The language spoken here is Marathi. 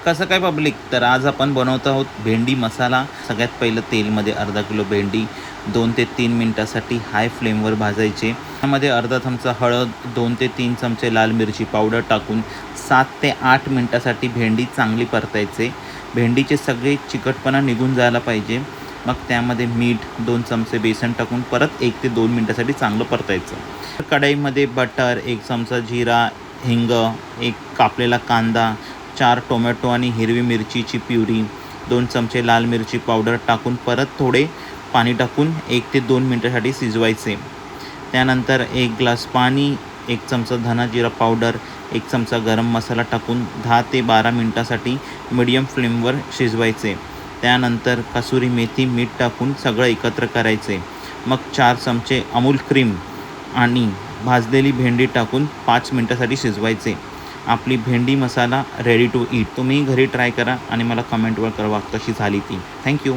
कसं काय पब्लिक, तर आज आपण बनवत आहोत भेंडी मसाला. सगळ्यात पहिलं तेलमध्ये अर्धा किलो भेंडी 2 ते 3 मिनटासाठी हाय फ्लेमवर भाजायचे. त्यामध्ये अर्धा चमचा हळद, 2 ते 3 चमचे लाल मिरची पावडर टाकून 7 ते 8 मिनटासाठी भेंडी चांगली परतायचे. भेंडीचे सगळे चिकटपणा निघून जायला पाहिजे. मग त्यामध्ये मीठ, 2 चमचे बेसन टाकून परत 1 ते 2 मिनटासाठी चांगलं परतायचं. कढईमध्ये बटर, 1 चमचा जिरा, हिंग, 1 कापलेला कांदा, 4 टोमॅटो आणि हिरवी मिरचीची प्युरी, 2 चमचे लाल मिरची पावडर टाकून परत थोडे पाणी टाकून 1 ते 2 मिनटासाठी शिजवायचे. त्यानंतर 1 ग्लास पाणी, 1 चमचा धना जिरा पावडर, 1 चमचा गरम मसाला टाकून 10 ते 12 मिनटासाठी मीडियम फ्लेमवर शिजवायचे. त्यानंतर कसुरी मेथी, मीठ टाकून सगळं एकत्र करायचे. मग 4 चमचे अमूल क्रीम आणि भाजलेली भेंडी टाकून 5 मिनटासाठी शिजवायचे. आपली भेंडी मसाला रेडी टू ईट. तुम्ही घरी ट्राय करा आणि मला कमेंटवर कळवा कशी झाली ती. थँक्यू.